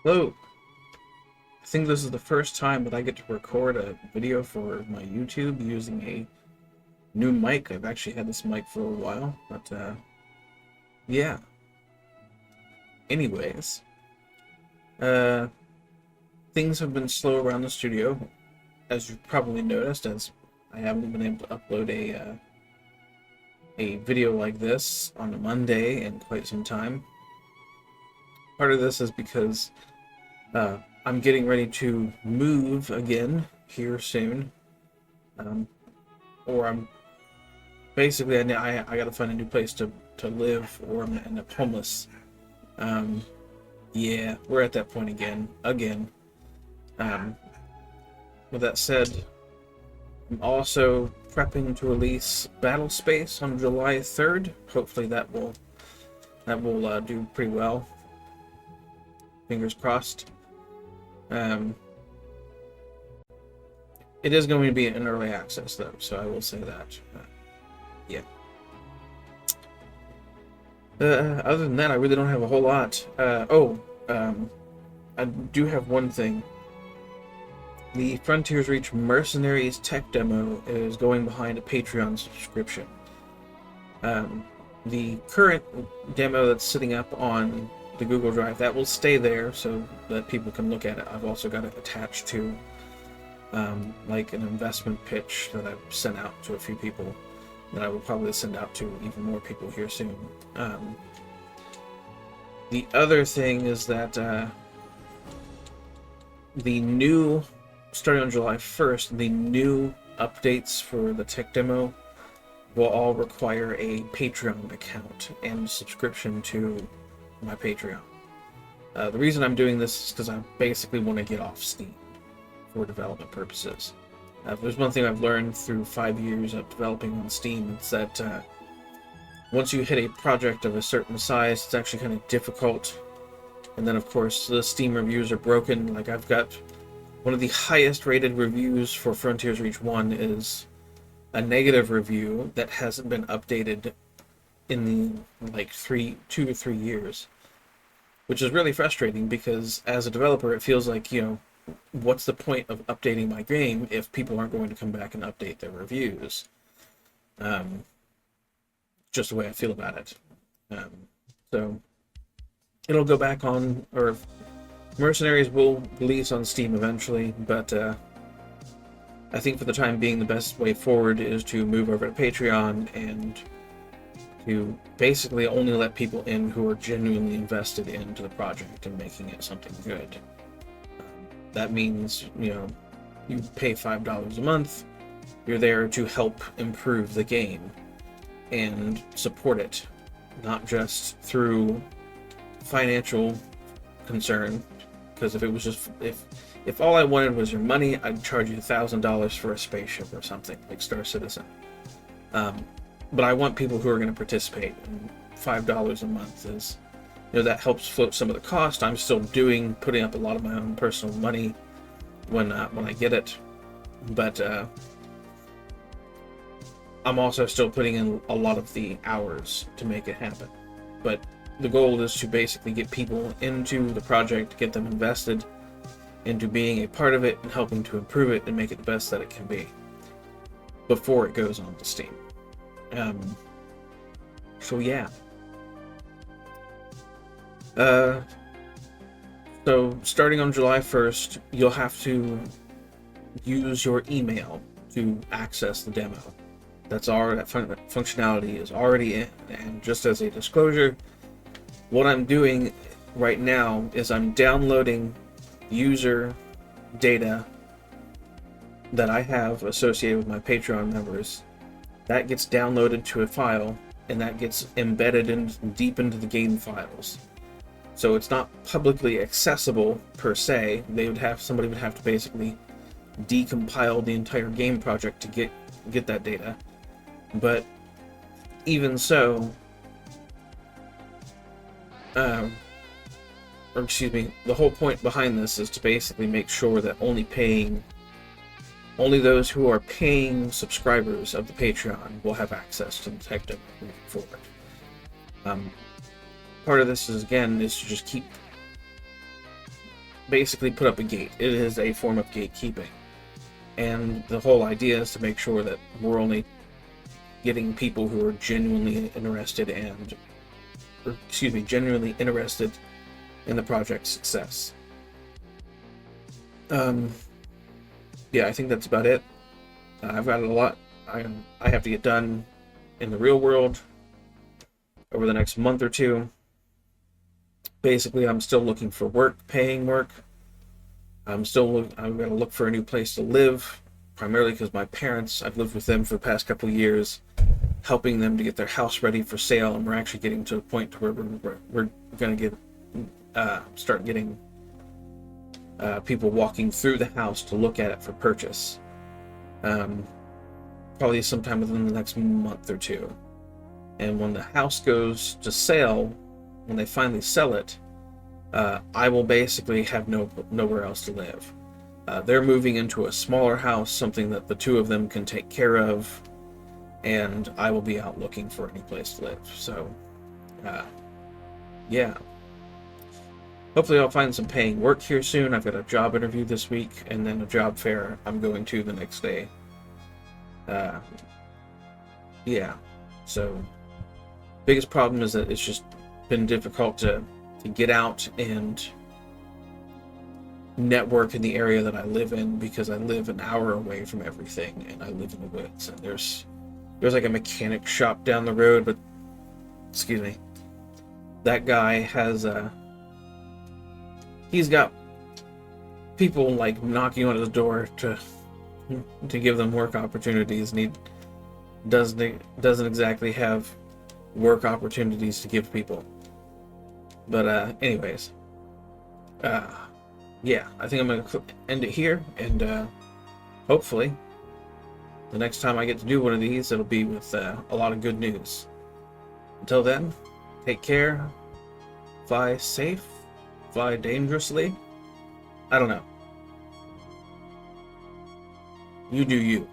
Hello. I think this is the first time that I get to record a video for my YouTube using a new mic. I've actually had this mic for a while, but yeah. Anyways, uh, things have been slow around the studio, as you've probably noticed, as I haven't been able to upload a video like this on a Monday in quite some time. Part of this is because I'm getting ready to move again here soon. Or I'm basically I gotta find a new place to live, or I'm gonna end up homeless. Yeah, we're at that point again. Um, with that said, I'm also prepping to release Battlespace on July 3rd. Hopefully that will do pretty well. Fingers crossed. It is going to be an early access though, so I will say that. Yeah. Other than that, I really don't have a whole lot. I do have one thing. The Frontiers Reach Mercenaries tech demo is going behind a Patreon subscription. The current demo that's sitting up on the Google Drive, that will stay there so that people can look at it. I've also got it attached to like an investment pitch that I've sent out to a few people that I will probably send out to even more people here soon. The other thing is that starting on July 1st, the new updates for the tech demo will all require a Patreon account and subscription to my Patreon. The reason I'm doing this is because I basically want to get off Steam for development purposes. If there's one thing I've learned through 5 years of developing on Steam, it's that once you hit a project of a certain size, it's actually kind of difficult. And then, of course, the Steam reviews are broken. Like, I've got one of the highest rated reviews for Frontiers Reach 1 is a negative review that hasn't been updated in the 2 or 3 years, which is really frustrating because as a developer, it feels like, what's the point of updating my game if people aren't going to come back and update their reviews? Just the way I feel about it. So it'll go back on, or Mercenaries will release on Steam eventually, but I think for the time being the best way forward is to move over to Patreon and to basically only let people in who are genuinely invested into the project and making it something good. That means, you pay $5 a month, you're there to help improve the game and support it, not just through financial concern, because if it was just, if all I wanted was your money, I'd charge you $1,000 for a spaceship or something, like Star Citizen. But I want people who are going to participate, and $5 a month is, that helps float some of the cost. I'm still putting up a lot of my own personal money when I get it, but I'm also still putting in a lot of the hours to make it happen. But the goal is to basically get people into the project, get them invested into being a part of it and helping to improve it and make it the best that it can be before it goes on to Steam. So yeah. So starting on July 1st, you'll have to use your email to access the demo. That functionality is already in, and just as a disclosure, what I'm doing right now is I'm downloading user data that I have associated with my Patreon members. That gets downloaded to a file, and that gets embedded deep into the game files. So it's not publicly accessible per se. Somebody would have to basically decompile the entire game project to get that data. But even so, the whole point behind this is to basically make sure that only those who are paying subscribers of the Patreon will have access to the tech demo moving forward. Part of this is to just keep basically put up a gate. It is a form of gatekeeping. And the whole idea is to make sure that we're only getting people who are genuinely interested genuinely interested in the project's success. Yeah, I think that's about it. I've got a lot I have to get done in the real world over the next month or two. Basically, I'm still looking for work, paying work. I'm going to look for a new place to live, primarily because my parents, I've lived with them for the past couple of years, helping them to get their house ready for sale, and we're actually getting to a point where we're going to start getting people walking through the house to look at it for purchase. Probably sometime within the next month or two. And when the house goes to sale, when they finally sell it, I will basically have nowhere else to live. They're moving into a smaller house, something that the two of them can take care of, and I will be out looking for any place to live. So, yeah. Hopefully I'll find some paying work here soon. I've got a job interview this week, and then a job fair I'm going to the next day. Yeah. So, biggest problem is that it's just been difficult to get out and network in the area that I live in, because I live an hour away from everything, and I live in the woods, and there's like a mechanic shop down the road, but excuse me, that guy has he's got people like knocking on his door to give them work opportunities, and he doesn't exactly have work opportunities to give people. But anyways, yeah, I think I'm gonna end it here, and hopefully the next time I get to do one of these, it'll be with a lot of good news. Until then, take care, fly safe, fly dangerously. I don't know. You do you.